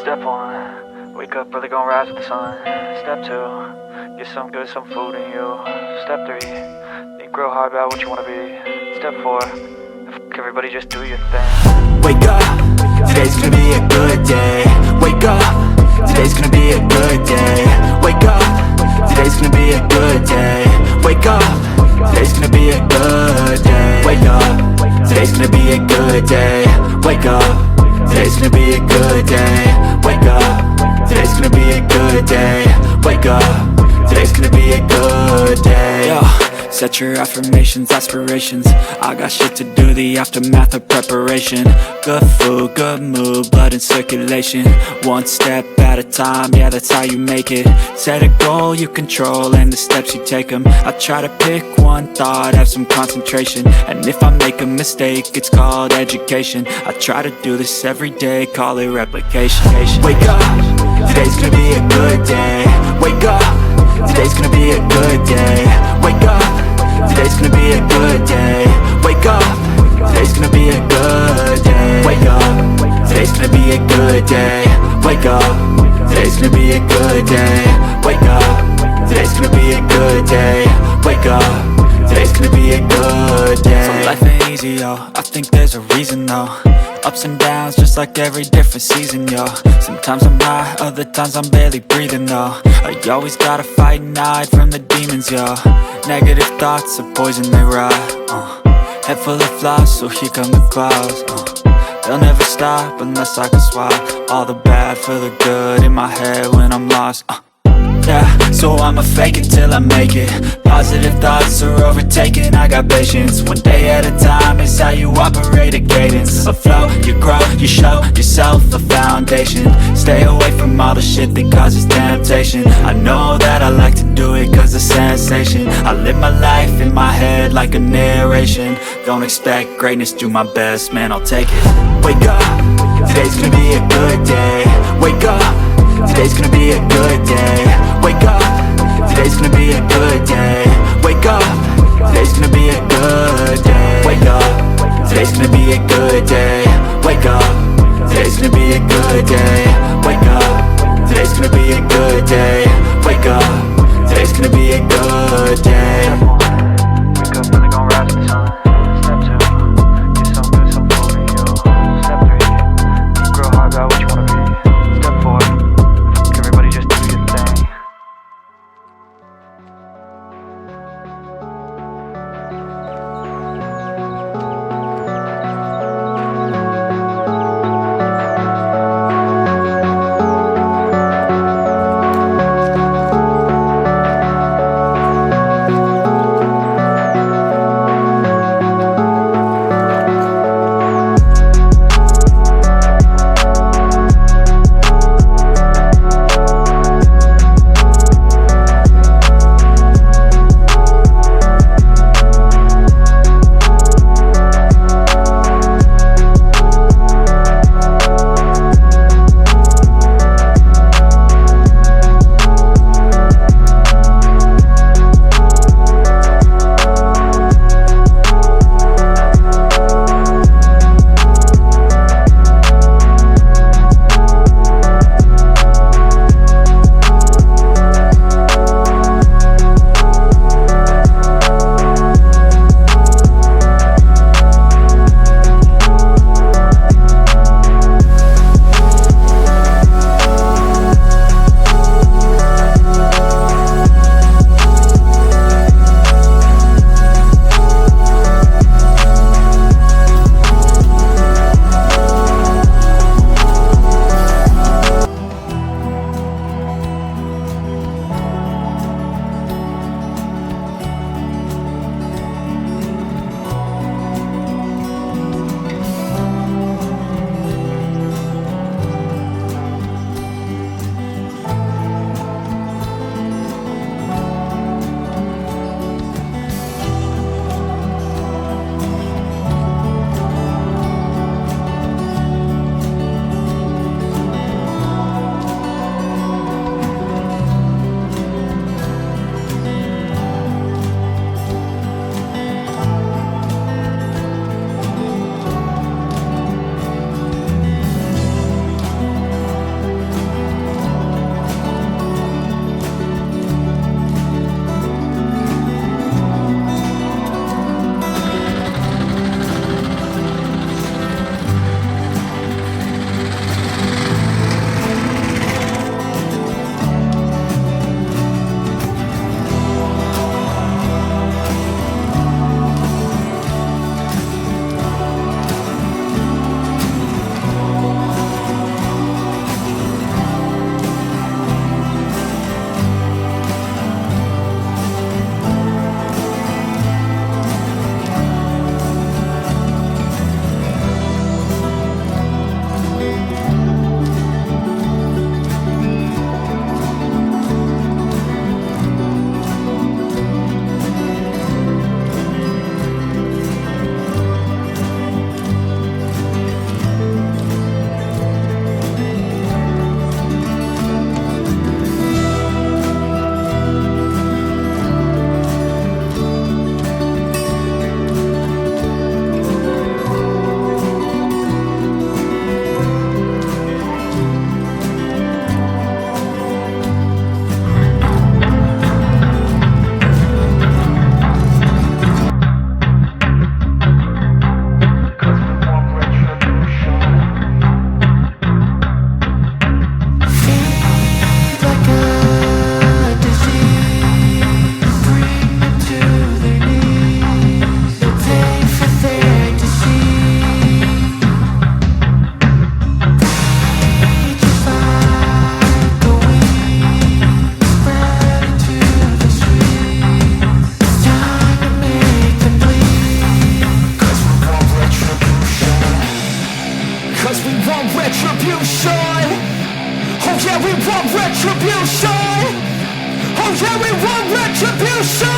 Step one, wake up early, gonna rise with the sun. Step two, get some good, some food in you. Step three, think real hard about what you wanna be. Step four, everybody just do your thing. Wake up, today's gonna be a good day. Wake up, today's gonna be a good day. Wake up, today's gonna be a good day. Wake up, today's gonna be a good day. Wake up, today's gonna be a good day. Wake up, today's gonna be a good day. Wake up, today's gonna be a good day. Wake up, today's gonna be a good day. Yo, set your affirmations, aspirations. I got shit to do, the aftermath of preparation. Good food, good mood, blood in circulation. One step at a time, yeah, that's how you make it. Set a goal you control and the steps you take them. I try to pick one thought, have some concentration. And if I make a mistake, it's called education. I try to do this every day, call it replication. Wake up, today's gonna be a good day. Wake up, today's gonna be a good day. Wake up, today's gonna be a good day. Wake up, today's gonna be a good day. Wake up, today's gonna be a good day. Wake up, today's gonna be a good day. Wake up, today's gonna be a good day. Wake up, today's gonna be a good day. So life ain't easy, yo, I think there's a reason though. Ups and downs, just like every different season, yo. Sometimes I'm high, other times I'm barely breathing, though. I always gotta fight and hide from the demons, yo. Negative thoughts are poison, they rot. Head full of flies, so here come the clouds. They'll never stop unless I can swap all the bad for the good in my head when I'm lost. Yeah, so I'ma fake it till I make it. Positive thoughts are overtaken, I got patience. One day at a time is how you operate a cadence. A flow, you grow, you show yourself a foundation. Stay away from all the shit that causes temptation. I know that I like to do it cause it's sensation. I live my life in my head like a narration. Don't expect greatness, do my best, man, I'll take it. Wake up, today's gonna be a good day. Wake up, today's gonna be a good day. Wake up, today's gonna be a good day. Wake up, today's gonna be a good day. Wake up, today's gonna be a good day. Wake up, today's gonna be a good day. Wake up, today's gonna be a good day. Wake up, today's gonna be a good day. Wake up early, gonna rise with the sun. Step two, get some good, some food in you. Step three, think real hard about what you wanna be. Step four, everybody just do your thing. yeah, we want retribution. Oh yeah, we want retribution.